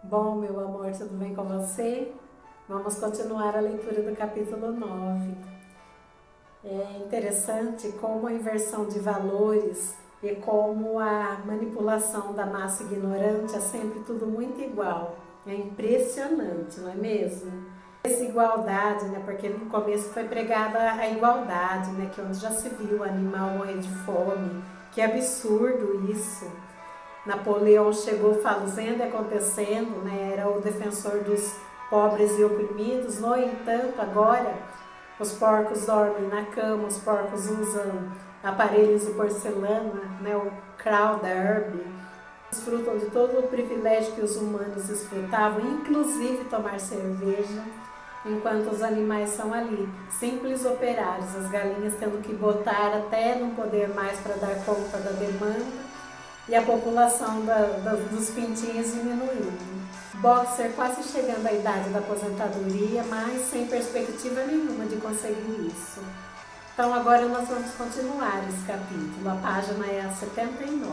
Bom, meu amor, tudo bem com você? Vamos continuar a leitura do capítulo 9. É interessante como a inversão de valores e como a manipulação da massa ignorante é sempre tudo muito igual. É impressionante, não é mesmo? Desigualdade, né? Porque no começo foi pregada a igualdade, né? Que onde já se viu o animal morrer de fome. Que absurdo isso! Napoleão chegou fazendo e acontecendo, né? Era o defensor dos pobres e oprimidos. No entanto, agora os porcos dormem na cama, os porcos usam aparelhos de porcelana, né? O Krauderbe, desfrutam de todo o privilégio que os humanos desfrutavam, inclusive tomar cerveja, enquanto os animais são ali, simples operários, as galinhas tendo que botar até não poder mais para dar conta da demanda, e a população dos pintinhos diminuindo. Boxer quase chegando à idade da aposentadoria, mas sem perspectiva nenhuma de conseguir isso. Então agora nós vamos continuar esse capítulo, a página é a 79.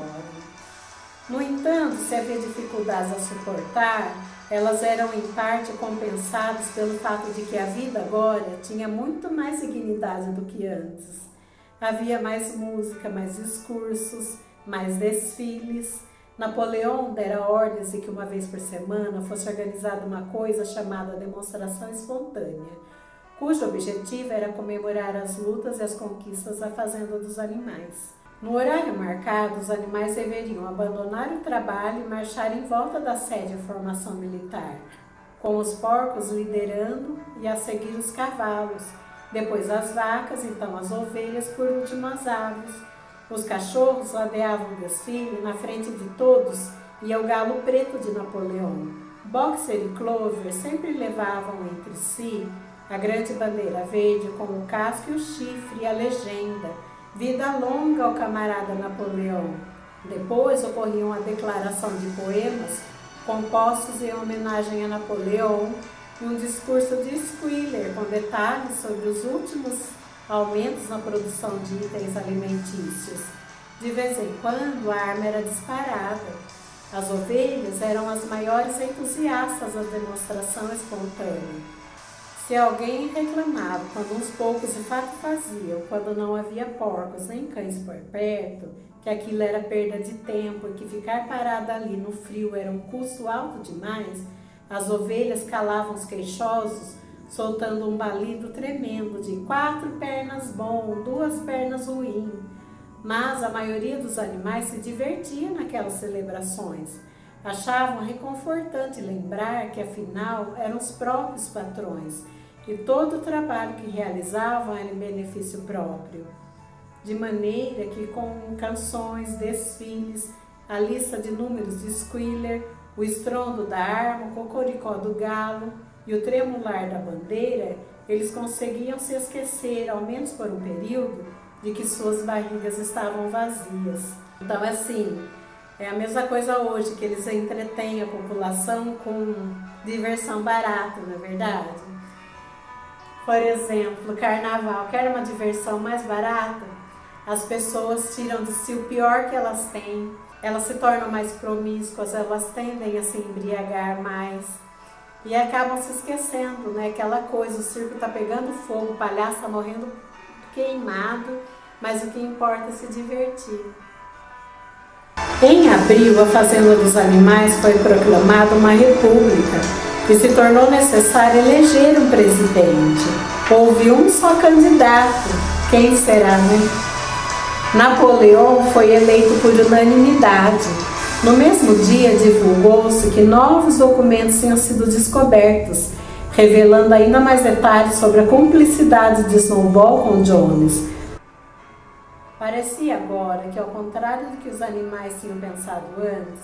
No entanto, se havia dificuldades a suportar, elas eram em parte compensadas pelo fato de que a vida agora tinha muito mais dignidade do que antes. Havia mais música, mais discursos, mais desfiles. Napoleão dera ordens de que uma vez por semana fosse organizada uma coisa chamada demonstração espontânea, cujo objetivo era comemorar as lutas e as conquistas da fazenda dos animais. No horário marcado, os animais deveriam abandonar o trabalho e marchar em volta da sede de formação militar, com os porcos liderando e a seguir os cavalos, depois as vacas, então as ovelhas, por último as aves. Os cachorros ladeavam o desfile, na frente de todos ia o galo preto de Napoleão. Boxer e Clover sempre levavam entre si a grande bandeira verde com o casco e o chifre e a legenda: vida longa ao camarada Napoleão. Depois ocorria uma declaração de poemas compostos em homenagem a Napoleão e um discurso de Schiller com detalhes sobre os últimos aumentos na produção de itens alimentícios. De vez em quando, a arma era disparada. As ovelhas eram as maiores entusiastas da demonstração espontânea. Se alguém reclamava, quando uns poucos de fato faziam, quando não havia porcos nem cães por perto, que aquilo era perda de tempo e que ficar parada ali no frio era um custo alto demais, as ovelhas calavam os queixosos, soltando um balido tremendo de 4 pernas bom, 2 pernas ruim. Mas a maioria dos animais se divertia naquelas celebrações. Achavam reconfortante lembrar que afinal eram os próprios patrões e todo o trabalho que realizavam era em benefício próprio. De maneira que com canções, desfiles, a lista de números de Schiller, o estrondo da arma, o cocoricó do galo e o tremular da bandeira, eles conseguiam se esquecer, ao menos por um período, de que suas barrigas estavam vazias. Então, assim, é a mesma coisa hoje, que eles entretêm a população com diversão barata, não é verdade? Por exemplo, carnaval, quer uma diversão mais barata? As pessoas tiram de si o pior que elas têm, elas se tornam mais promíscuas, elas tendem a se embriagar mais e acabam se esquecendo, né? Aquela coisa, o circo tá pegando fogo, o palhaço tá morrendo queimado, mas o que importa é se divertir. Em abril, a Fazenda dos Animais foi proclamada uma república e se tornou necessário eleger um presidente. Houve um só candidato. Quem será, né? Napoleão foi eleito por unanimidade. No mesmo dia, divulgou-se que novos documentos tinham sido descobertos, revelando ainda mais detalhes sobre a cumplicidade de Snowball com Jones. Parecia agora que, ao contrário do que os animais tinham pensado antes,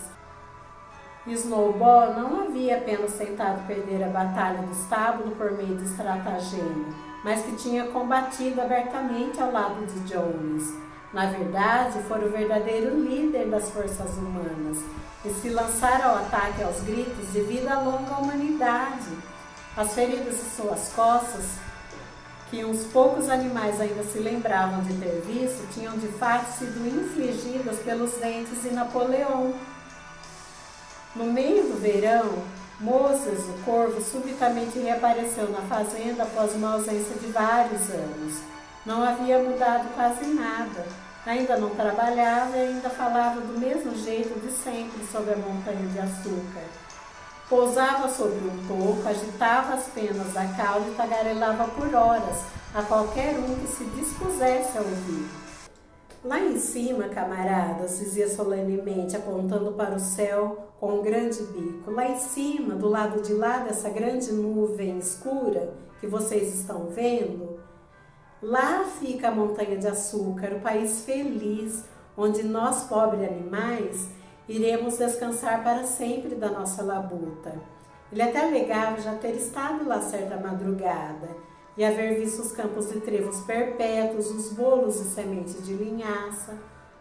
Snowball não havia apenas tentado perder a batalha do estábulo por meio de estratagema, mas que tinha combatido abertamente ao lado de Jones. Na verdade, foi o verdadeiro líder das forças humanas e se lançaram ao ataque aos gritos de vida longa à humanidade. As feridas em suas costas, que uns poucos animais ainda se lembravam de ter visto, tinham de fato sido infligidas pelos dentes de Napoleão. No meio do verão, Moses, o corvo, subitamente reapareceu na fazenda após uma ausência de vários anos. Não havia mudado quase nada. Ainda não trabalhava e ainda falava do mesmo jeito de sempre sobre a montanha de açúcar. Pousava sobre um toco, agitava as penas da cauda e tagarelava por horas a qualquer um que se dispusesse a ouvir. Lá em cima, camaradas, dizia solenemente, apontando para o céu com um grande bico. Lá em cima, do lado de lá dessa grande nuvem escura que vocês estão vendo, lá fica a montanha de açúcar, o país feliz, onde nós, pobres animais, iremos descansar para sempre da nossa labuta. Ele até alegava já ter estado lá certa madrugada e haver visto os campos de trevos perpétuos, os bolos de semente de linhaça,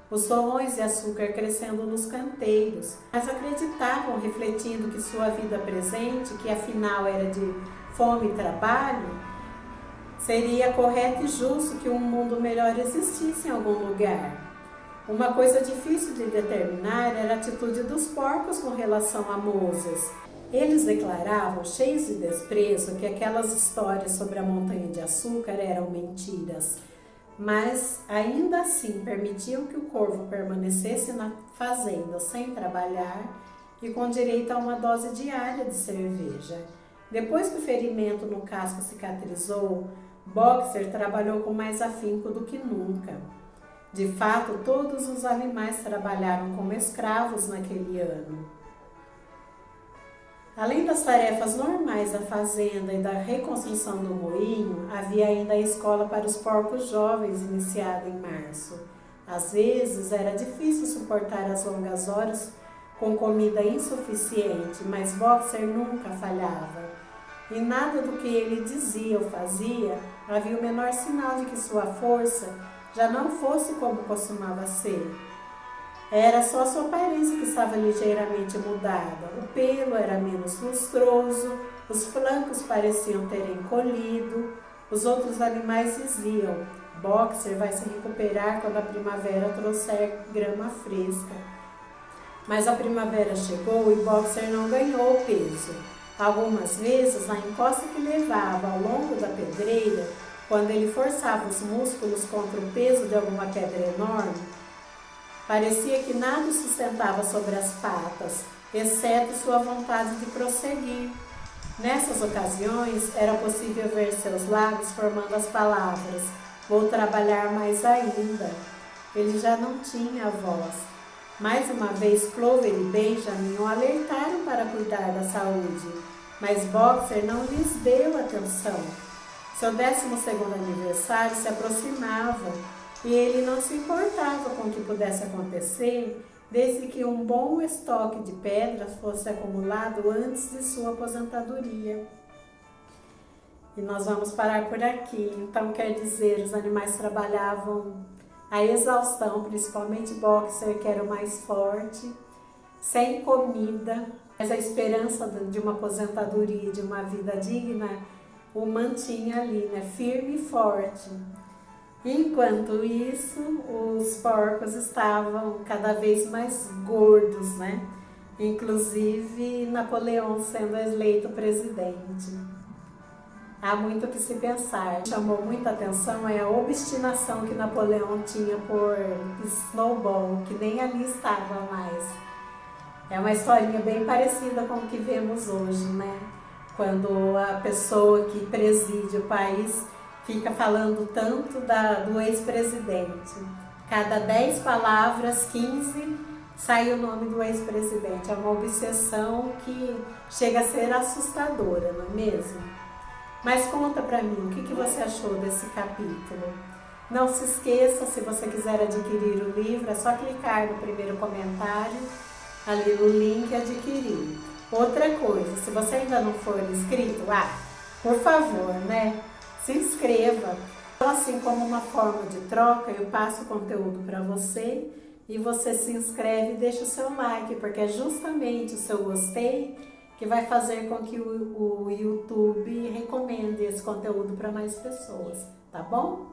os torrões de açúcar crescendo nos canteiros, mas acreditavam, refletindo que sua vida presente, que afinal era de fome e trabalho, seria correto e justo que um mundo melhor existisse em algum lugar. Uma coisa difícil de determinar era a atitude dos porcos com relação a Moses. Eles declaravam, cheios de desprezo, que aquelas histórias sobre a montanha de açúcar eram mentiras, mas ainda assim permitiam que o corvo permanecesse na fazenda sem trabalhar e com direito a uma dose diária de cerveja. Depois que o ferimento no casco cicatrizou, Boxer trabalhou com mais afinco do que nunca. De fato, todos os animais trabalharam como escravos naquele ano. Além das tarefas normais da fazenda e da reconstrução do moinho, havia ainda a escola para os porcos jovens, iniciada em março. Às vezes, era difícil suportar as longas horas com comida insuficiente, mas Boxer nunca falhava. E nada do que ele dizia ou fazia havia o menor sinal de que sua força já não fosse como costumava ser. Era só sua aparência que estava ligeiramente mudada. O pelo era menos lustroso, os flancos pareciam ter encolhido. Os outros animais diziam: Boxer vai se recuperar quando a primavera trouxer grama fresca. Mas a primavera chegou e Boxer não ganhou peso. Algumas vezes, na encosta que levava ao longo da pedreira, quando ele forçava os músculos contra o peso de alguma pedra enorme, parecia que nada o sustentava sobre as patas, exceto sua vontade de prosseguir. Nessas ocasiões, era possível ver seus lábios formando as palavras: vou trabalhar mais ainda. Ele já não tinha voz. Mais uma vez, Clover e Benjamin o alertaram para cuidar da saúde, mas Boxer não lhes deu atenção. Seu 12º aniversário se aproximava e ele não se importava com o que pudesse acontecer, desde que um bom estoque de pedras fosse acumulado antes de sua aposentadoria. E nós vamos parar por aqui. Então, quer dizer, os animais trabalhavam a exaustão, principalmente Boxer, que era o mais forte, sem comida, mas a esperança de uma aposentadoria, de uma vida digna, o mantinha ali, né, firme e forte. Enquanto isso, os porcos estavam cada vez mais gordos, né? Inclusive Napoleão sendo eleito presidente. Há muito o que se pensar. Chamou muita atenção a obstinação que Napoleão tinha por Snowball, que nem ali estava mais. É uma historinha bem parecida com o que vemos hoje, né? Quando a pessoa que preside o país fica falando tanto do ex-presidente. Cada 10 palavras, 15, sai o nome do ex-presidente. É uma obsessão que chega a ser assustadora, não é mesmo? Mas conta pra mim, o que você achou desse capítulo? Não se esqueça, se você quiser adquirir o livro, é só clicar no primeiro comentário, ali no link adquirir. Outra coisa, se você ainda não for inscrito, por favor, né? Se inscreva. Assim como uma forma de troca, eu passo o conteúdo para você e você se inscreve e deixa o seu like, porque é justamente o seu gostei que vai fazer com que o YouTube recomende esse conteúdo para mais pessoas, tá bom?